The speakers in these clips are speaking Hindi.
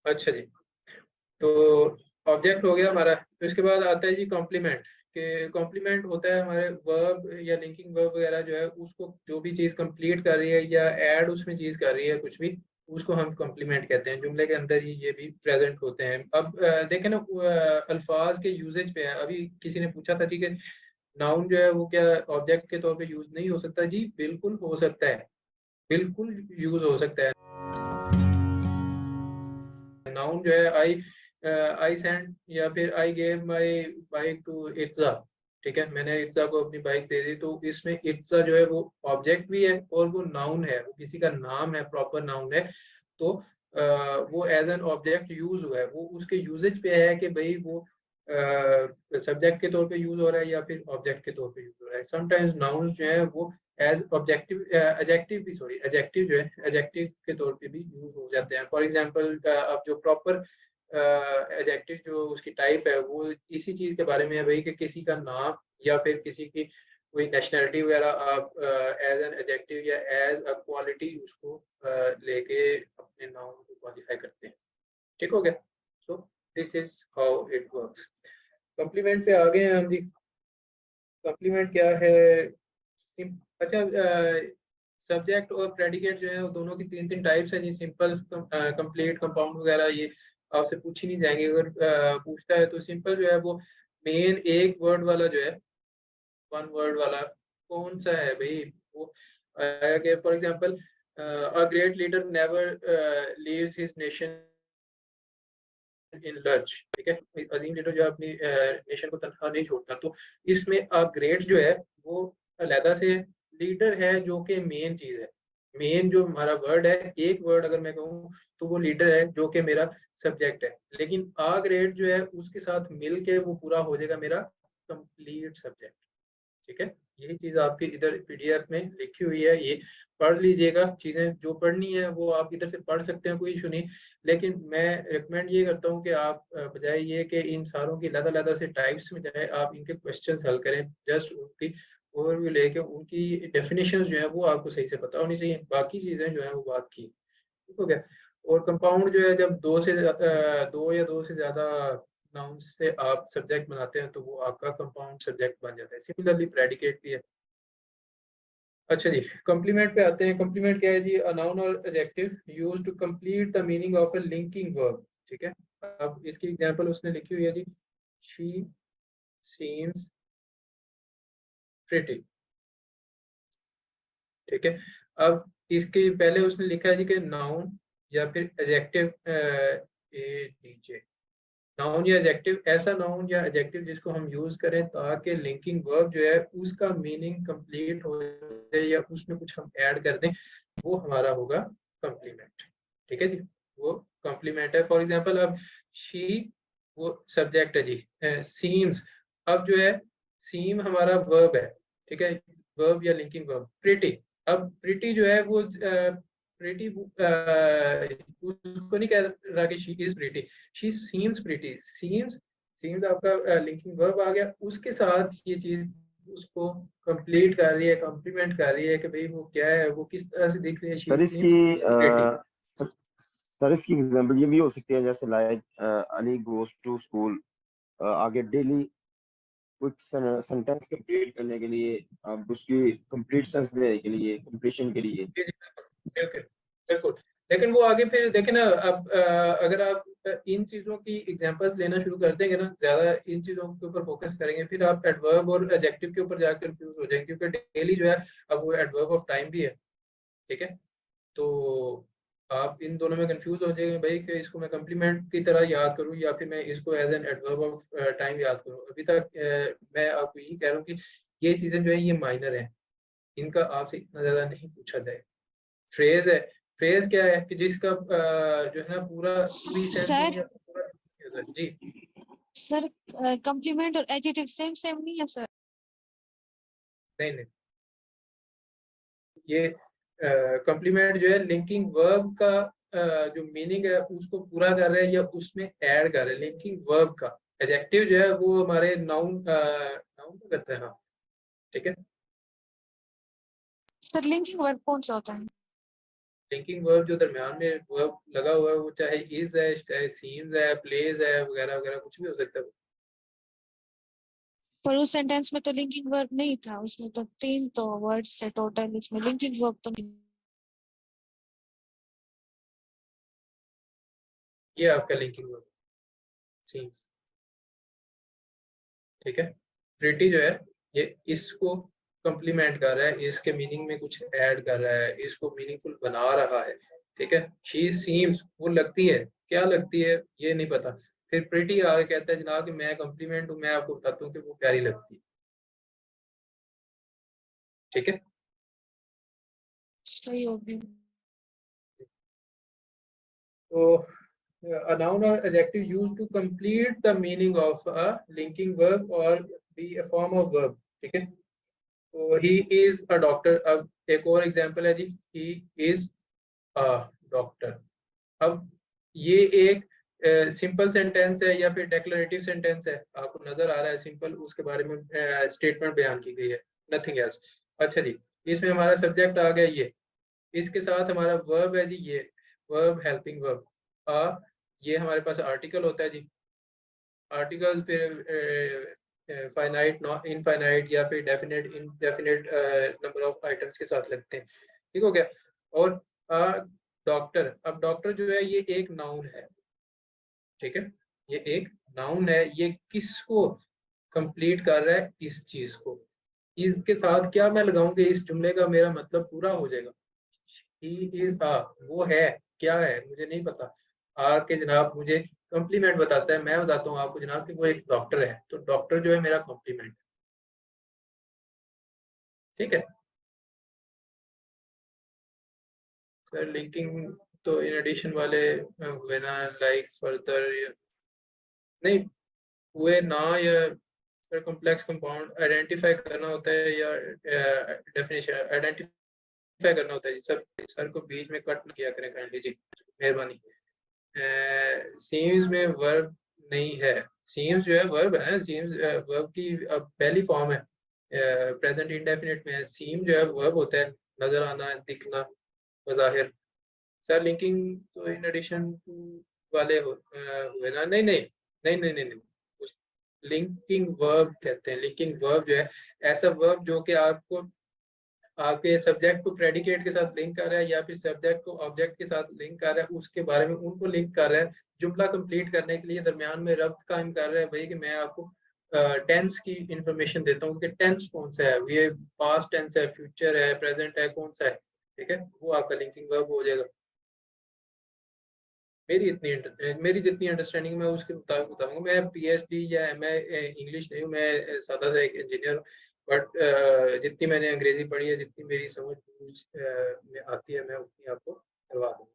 अच्छा जी, तो ऑब्जेक्ट हो गया हमारा। तो इसके बाद आता है जी कॉम्प्लीमेंट। कि कॉम्प्लीमेंट होता है हमारे वर्ब या लिंकिंग वर्ब वगैरह जो है उसको, जो भी चीज़ कंप्लीट कर रही है या ऐड उसमें चीज़ कर रही है कुछ भी, उसको हम कॉम्प्लीमेंट कहते हैं। जुमले के अंदर ही ये भी प्रेजेंट होते हैं। अब देखें ना, अल्फाज के यूजेज पे है। अभी किसी ने पूछा था जी कि नाउन जो है वो क्या ऑब्जेक्ट के तौर पे यूज नहीं हो सकता? जी बिल्कुल हो सकता है, बिल्कुल यूज हो सकता है। नाउन जो है आई सेंड, या फिर I gave my bike to Itza. ठीक है, मैंने इट्जा को अपनी बाइक दे दी। तो इसमें इट्जा जो है वो ऑब्जेक्ट भी है और वो नाउन है, वो किसी का नाम है, प्रॉपर नाउन है। तो वो एज एन ऑब्जेक्ट यूज हुआ है। वो उसके यूजेज पे है कि भाई वो सब्जेक्ट के तौर पे यूज हो रहा है या फिर ऑब्जेक्ट के तौर पे यूज हो रहा है। समटाइम्स नाउन जो है वो एज ऑब्जेक्टिव, एडजेक्टिव भी, सॉरी एडजेक्टिव जो है एडजेक्टिव के तौर पे भी यूज हो जाते हैं। फॉर एग्जांपल अब जो प्रॉपर एडजेक्टिव जो उसकी टाइप है वो इसी चीज के बारे में है भाई, कि किसी का नाम या फिर किसी की कोई नेशनैलिटी वगैरह आप एज एन एडजेक्टिव या एज अ क्वालिटी उसको लेके अपने नाउन को क्वालिफाई करते हैं। ठीक हो गया? So this is how it works. Complement पे आ गए हैं हम जी। कॉम्प्लीमेंट क्या है? अच्छा, सब्जेक्ट और प्रेडिकेट जो है वो दोनों की तीन तीन टाइप्स हैं जी। सिंपल, कंप्लीट, कंपाउंड वगैरह ये आपसे पूछी नहीं जाएंगे। अगर पूछता है तो सिंपल जो है वो मेन एक वर्ड वाला जो है, वन वर्ड वाला कौन सा है भाई? वो आया for example, a great leader never leaves his nation in lurch. ठीक है, अजीम लीडर जो अपनी नेशन को तनहा नहीं छोड़ता। तो इसमें अ ग्रेट जो है वो अलहदा से, लीडर है जो कि मेन चीज है। मेन जो हमारा वर्ड है, एक वर्ड अगर मैं कहूँ तो वो लीडर है जो कि मेरा सब्जेक्ट है। लेकिन अ ग्रेट जो है उसके साथ मिल के वो पूरा हो जाएगा मेरा कंप्लीट सब्जेक्ट। ठीक है, यही चीज आपकी इधर पीडीएफ में लिखी हुई है, ये पढ़ लीजिएगा। चीजें जो पढ़नी है वो आप इधर से पढ़ सकते हैं, कोई इशू नहीं। लेकिन मैं रिकमेंड ये करता हूँ कि आप बजाय ये कि इन सारों की अलग-अलग से टाइप्स में जाए, आप इनके क्वेश्चंस हल करें। जस्ट उनकी ओवरव्यू लेके उनकी डेफिनेशंस जो है वो आपको सही से पता होनी चाहिए। बाकी चीजें जो है वो बात की। ठीक हो गया? और कंपाउंड जो है, जब दो या दो से ज्यादा नाउन से आप सब्जेक्ट बनाते हैं तो वो आपका कंपाउंड सब्जेक्ट बन जाता है। सिमिलरली प्रेडिकेट भी है। अच्छा जी, कॉम्प्लीमेंट पे आते हैं। कॉम्प्लीमेंट क्या है जी? अ नाउन और adjective used to complete the meaning of a linking verb. ठीक है, अब इसकी एग्जांपल उसने लिखी हुई है जी, शी सीम्स प्रिटी। ठीक है, अब इसके पहले उसने लिखा है जी कि नाउन या फिर एडजेक्टिव, ए नीचे नाउन या एडजेक्टिव, ऐसा नाउन या एडजेक्टिव जिसको हम यूज करें ताकि लिंकिंग वर्ब जो है उसका मीनिंग कंप्लीट हो जाए या उसमें कुछ हम ऐड कर दें, वो हमारा होगा कॉम्प्लीमेंट। ठीक है जी, वो कॉम्प्लीमेंट है। फॉर एग्जांपल अब शी, वो सब्जेक्ट है जी। सीम्स, अब जो है सीम हमारा वर्ब है। ठीक है, वर्ब या लिंकिंग वर्ब। प्रिटी, अब प्रिटी जो है वो प्रिटी उसको नहीं कह रहा कि she is pretty, she seems pretty. Seems, seems आपका लिंकिंग वर्ब आ गया, उसके साथ ये चीज उसको कंप्लीट कर रही है, कॉम्प्लीमेंट कर रही है कि भाई वो क्या है, वो किस तरह से दिख रही है। शी सर इसकी सीम्स प्रिटी। सर इसकी एग्जांपल ये भी हो सकती है, जैसे like Ali goes to school, आगे डेली कुछ सेंटेंस कंप्लीट करने के लिए, उसकी कंप्लीट सेंस देने के लिए, कंप्लीशन के लिए। जी जी, बिल्कुल बिल्कुल। लेकिन वो आगे फिर देखे ना, अब अगर आप इन चीजों की एग्जांपल्स लेना शुरू कर देंगे ना, ज्यादा इन चीजों के ऊपर फोकस करेंगे, फिर आप एडवर्ब और एडजेक्टिव के ऊपर जाकर कंफ्यूज हो जाएंगे। क्योंकि डेली जो है अब वो एडवर्ब ऑफ टाइम भी है। ठीक है, तो आप इन दोनों में कंफ्यूज हो जाएंगे भाई कि इसको मैं कम्प्लीमेंट की तरह याद करूं या फिर मैं इसको as an adverb of time याद करूं। अभी तक मैं आपको यही कह रहा हूँ कि ये चीजें जो है ये माइनर है, इनका आपसे इतना ज्यादा नहीं पूछा जाए। फ्रेज है, फ्रेज क्या है कि जिसका जो है ना पूरी सेंस हो सर या पूरा जी। सर कॉम्प्लीमेंट और एडजेक्टिव सेम सेम नहीं है सर? नहीं नहीं, ये कॉम्प्लीमेंट जो है लिंकिंग वर्ब का जो मीनिंग है उसको पूरा कर रहे हैं या उसमें ऐड कर रहे हैं, लिंकिंग वर्ब का। एडजेक्टिव जो है वो हमारे नाउन नाउन को करते हैं। हाँ, ठीक है। सर लिंकिंग वर्ब कौन सा होता है? लिंकिंग वर्ब जो दरमियान में वर्ब लगा हुआ है वो चाहे इज है, चाहे सीम्स है, प्लेज है, वगैरह वगैरह, कुछ भी हो सकता है। पर उस सेंटेंस में तो लिंकिंग वर्ब नहीं था, उसमें तो 3 तो वर्ड्स थे टोटल, उसमें लिंकिंग वर्ब तो नहीं। ये आपका लिंकिंग वर्ब सीम्स, ठीक है। प्रिटी जो है ये इसको कम्प्लीमेंट कर रहा है, इसके मीनिंग में कुछ ऐड कर रहा है, इसको मीनिंगफुल बना रहा है, ठीक है। शी सीम्स, वो लगती है, क्या लगती है ये नहीं पता। फिर प्रिटी आगे कहता है जनाब कि मैं कम्प्लीमेंट हूँ, मैं आपको बताता हूँ कि वो प्यारी लगती है, ठीक है। सही हो गया। तो a noun or adjective used to complete the meaning of a linking verb or be a form of verb, ठीक है। तो he is a doctor, अब एक और एग्जांपल है जी, he is a doctor। अब ये एक सिंपल सेंटेंस है या फिर डेक्लरेटिव सेंटेंस है, आपको नजर आ रहा है सिंपल, उसके बारे में स्टेटमेंट बयान की गई है, नथिंग एल्स। अच्छा जी, इसमें हमारा सब्जेक्ट आ गया ये, इसके साथ हमारा वर्ब है जी ये, वर्ब हेल्पिंग वर्ब आ, ये हमारे पास आर्टिकल होता है जी। आर्टिकल्स फिर फाइनाइट, नॉट इनफाइनाइट या फिर definite, indefinite number of items के साथ लगते हैं, ठीक हो गया। और डॉक्टर, अब डॉक्टर जो है ये एक नाउन है, ठीक है, ये एक नाउन है, ये किसको कंप्लीट कर रहा है, इस चीज को, इसके साथ क्या मैं लगाऊंगी, इस जुमले का मेरा मतलब पूरा हो जाएगा। ही इज आ, वो है, क्या है मुझे नहीं पता, आके जनाब मुझे कॉम्प्लीमेंट बताता है, मैं बताता हूँ आपको जनाब कि वो एक डॉक्टर है, तो डॉक्टर जो है मेरा कॉम्प्लीमेंट, ठीक है सर। लिंकिंग तो इन एडिशन वाले हुए ना, लाइक फर्दर नहीं हुए ना, या सर कॉम्प्लेक्स कंपाउंड आइडेंटिफाई करना होता है, या डेफिनेशन आइडेंटिफाई करना होता है जी। सर सर को बीच में कट न किया करें काइंडली जी, मेहरबानी। सीम्स में वर्ब नहीं है, सीम्स जो है वर्ब है ना, सीम्स वर्ब की अब पहली फॉर्म है, प्रेजेंट इंडेफिनिट में है। सीम जो है वर्ब होता है, नजर आना, दिखना, बज़ाहिर। सर लिंकिंग तो इन एडिशन टू वाले हुए ना, नहीं नहीं नहीं नहीं नहीं, नहीं। लिंकिंग वर्ब कहते हैं, लिंकिंग वर्ब जो है ऐसा वर्ब जो कि आपको आपके सब्जेक्ट को प्रेडिकेट के साथ लिंक कर रहा है, या फिर सब्जेक्ट को ऑब्जेक्ट के साथ लिंक कर रहा है, उसके बारे में उनको लिंक कर रहा है, जुमला कंप्लीट करने के लिए दरमियान में रब्त कायम कर रहा है भाई, कि मैं आपको टेंस की इंफॉर्मेशन देता हूँ कि टेंस कौन सा है, ये पास्ट टेंस है, फ्यूचर है, प्रेजेंट है, कौन सा है, ठीक है, वो आपका लिंकिंग वर्ब हो जाएगा। मेरी जितनी अंडरस्टैंडिंग में उसके मुताबिक बताऊंगा। मैं पीएचडी या मैं इंग्लिश नहीं हूँ, मैं सादा सा एक इंजीनियर, बट जितनी मैंने अंग्रेजी पढ़ी है, जितनी मेरी समझ में आती है, मैं उतनी आपको करवा दूंगा।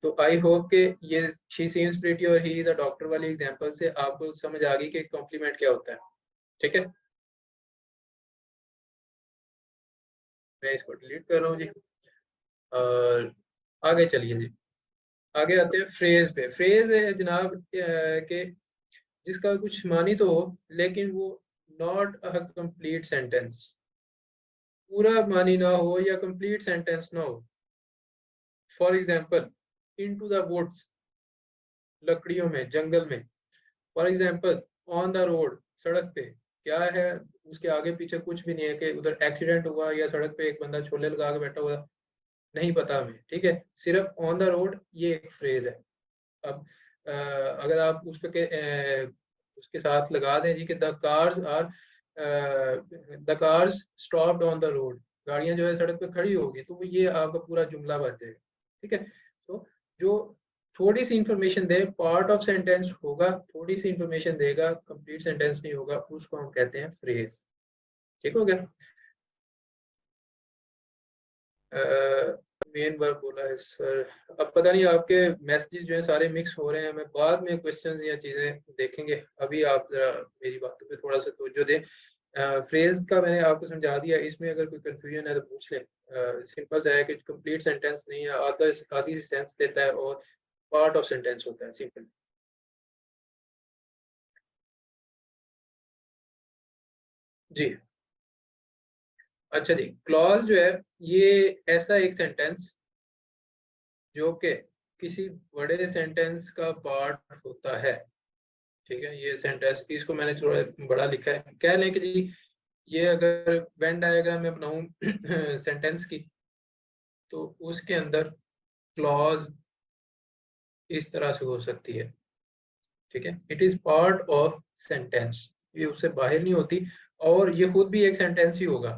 तो आई होप कि ये शी सीम्स प्रीटी और ही इज अ डॉक्टर वाली एग्जांपल से आपको समझ आ गई कि कॉम्प्लीमेंट क्या होता है, ठीक है। मैं इसको डिलीट कर रहा हूँ जी, और आगे चलिए जी। आगे आते हैं फ्रेज पे। फ्रेज है जनाब के जिसका कुछ मानी तो हो, लेकिन वो नॉट अ कंप्लीट सेंटेंस, पूरा मानी ना हो या कंप्लीट सेंटेंस ना हो। For example, into the woods, लकड़ियों में, जंगल में। For example, on the road, सड़क पे, क्या है, उसके आगे पीछे कुछ भी नहीं है कि उधर एक्सीडेंट हुआ या सड़क पे एक बंदा छोले लगा के बैठा हुआ, नहीं पता हमें, ठीक है। सिर्फ ऑन द रोड ये एक फ्रेज है। अब अगर आप उस पे उसके साथ लगा दें जी कि the cars stopped on the road, गाड़ियां जो है सड़क पे खड़ी होगी, तो ये आपका पूरा जुमला बन जाएगा, ठीक है। तो जो थोड़ी सी इंफॉर्मेशन दे, पार्ट ऑफ सेंटेंस होगा, थोड़ी सी इंफॉर्मेशन देगा, कंप्लीट सेंटेंस नहीं होगा, उसको हम कहते हैं फ्रेज, ठीक हो गया। मेन वर्ब बोला है सर। अब पता नहीं आपके मैसेजेस जो है सारे मिक्स हो रहे हैं, मैं बाद में क्वेश्चंस या चीजें देखेंगे, अभी आप जरा मेरी बातों पे थोड़ा सा तवज्जो दें। फ्रेज का मैंने आपको समझा दिया, इसमें अगर कोई कंफ्यूजन है तो पूछ लें। सिंपल सा है कि कंप्लीट सेंटेंस नहीं है, आधा आधी सेंस देता है और पार्ट ऑफ सेंटेंस होता है, सिंपल। जी अच्छा जी, क्लॉज जो है ये ऐसा एक सेंटेंस जो कि किसी बड़े सेंटेंस का पार्ट होता है, ठीक है। ये सेंटेंस, इसको मैंने थोड़ा बड़ा लिखा है, कह लें कि जी ये अगर वेन डायग्राम में बनाऊं सेंटेंस की, तो उसके अंदर क्लॉज इस तरह से हो सकती है, ठीक है। It is part of sentence, ये उससे बाहर नहीं होती, और ये खुद भी एक सेंटेंस ही होगा,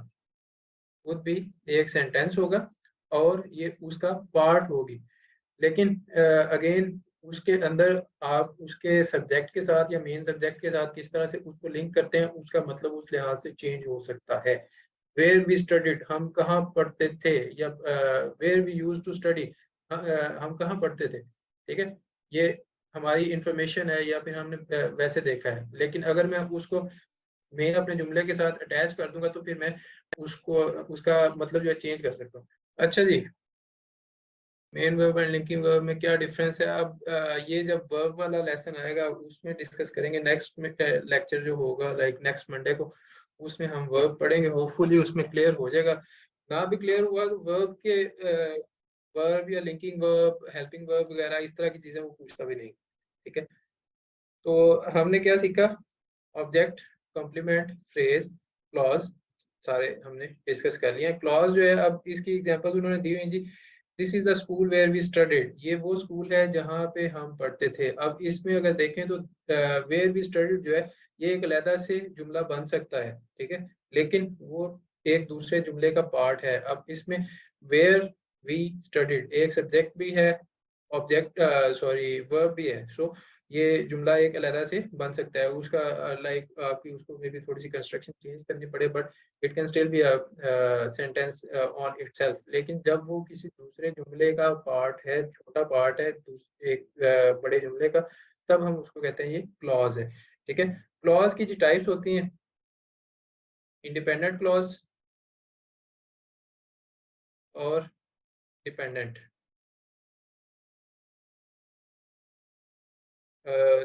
खुद भी एक सेंटेंस होगा और ये उसका पार्ट होगी। लेकिन अगेन उसके अंदर आप उसके सब्जेक्ट के साथ या मेन सब्जेक्ट के साथ किस तरह से उसको लिंक करते हैं, उसका मतलब उस लिहाज से चेंज हो सकता है। वेयर वी स्टडीड, हम कहाँ पढ़ते थे, या where we use to study, हम कहाँ पढ़ते थे, ठीक है। ये हमारी इंफॉर्मेशन है या फिर हमने वैसे देखा है। लेकिन अगर मैं उसको मैं अपने जुमले के साथ अटैच कर दूंगा तो फिर मैं उसको उसका मतलब जो है चेंज कर सकता हूँ। अच्छा जी, main verb and linking verb में क्या डिफरेंस है, अब ये जब वर्ब वाला लेसन आएगा उसमें डिस्कस करेंगे। नेक्स्ट लेक्चर जो होगा लाइक नेक्स्ट मंडे को, उसमें हम वर्ब पढ़ेंगे, होपफुली उसमें क्लियर हो जाएगा। ना भी क्लियर हुआ तो वर्ब के वर्ब या लिंकिंग वर्ब, हेल्पिंग वर्ब वगैरह इस तरह की चीजें वो पूछता भी नहीं, ठीक है। तो हमने क्या सीखा, ऑब्जेक्ट, कॉम्प्लीमेंट, फ्रेज, क्लॉज, सारे हमने डिस्कस कर लिए। क्लॉज जो है, अब इसकी एग्जांपल्स उन्होंने दी हुई जी। This is the school where we studied, ये वो स्कूल है जहाँ पे हम पढ़ते थे। अब इसमें अगर देखें तो वेयर वी स्टडीड जो है ये एक अलग से जुमला बन सकता है, ठीक है, लेकिन वो एक दूसरे जुमले का पार्ट है। अब इसमें वेयर वी स्टडीड एक सब्जेक्ट भी है, ऑब्जेक्ट सॉरी वर्ब भी है। सो ये जुमला एक अलग से बन सकता है, उसका लाइक आपकी उसको मे बी थोड़ी सी कंस्ट्रक्शन चेंज करनी पड़े, but it can still be sentence on itself. लेकिन जब वो किसी दूसरे जुमले का पार्ट है, छोटा पार्ट है एक बड़े जुमले का, तब हम उसको कहते हैं ये क्लॉज है, ठीक है। क्लॉज की जो टाइप्स होती हैं, इंडिपेंडेंट क्लॉज और डिपेंडेंट।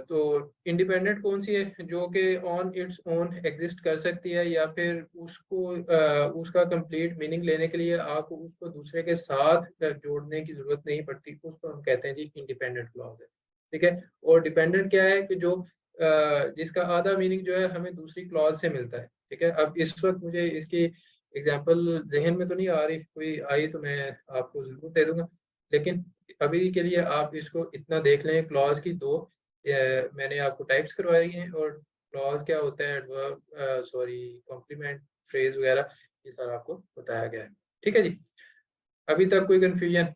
तो इंडिपेंडेंट कौन सी है, जो कि ऑन इट्स ओन एग्जिस्ट कर सकती है, या फिर उसको उसका कंप्लीट मीनिंग लेने के लिए आपको उसको दूसरे के साथ जोड़ने की जरूरत नहीं पड़ती, उसको हम कहते हैं जी इंडिपेंडेंट क्लॉज है, ठीक है। और डिपेंडेंट क्या है कि जो जिसका आधा मीनिंग जो है हमें दूसरी क्लॉज से मिलता है, ठीक है। अब इस वक्त मुझे इसकी एग्जांपल जहन में तो नहीं आ रही, कोई आई तो मैं आपको जरूर दे दूंगा। लेकिन अभी के लिए आप इसको इतना देख लें, क्लॉज की दो मैंने आपको टाइप्स करवाई हैं, और क्लॉज क्या होता है, एडवर्ब सॉरी कॉम्प्लीमेंट, फ्रेज वगैरह, ये सारा आपको बताया गया है, ठीक है जी। अभी तक कोई कंफ्यूजन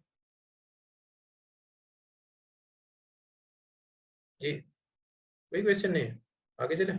जी, कोई क्वेश्चन नहीं है, आगे चलें।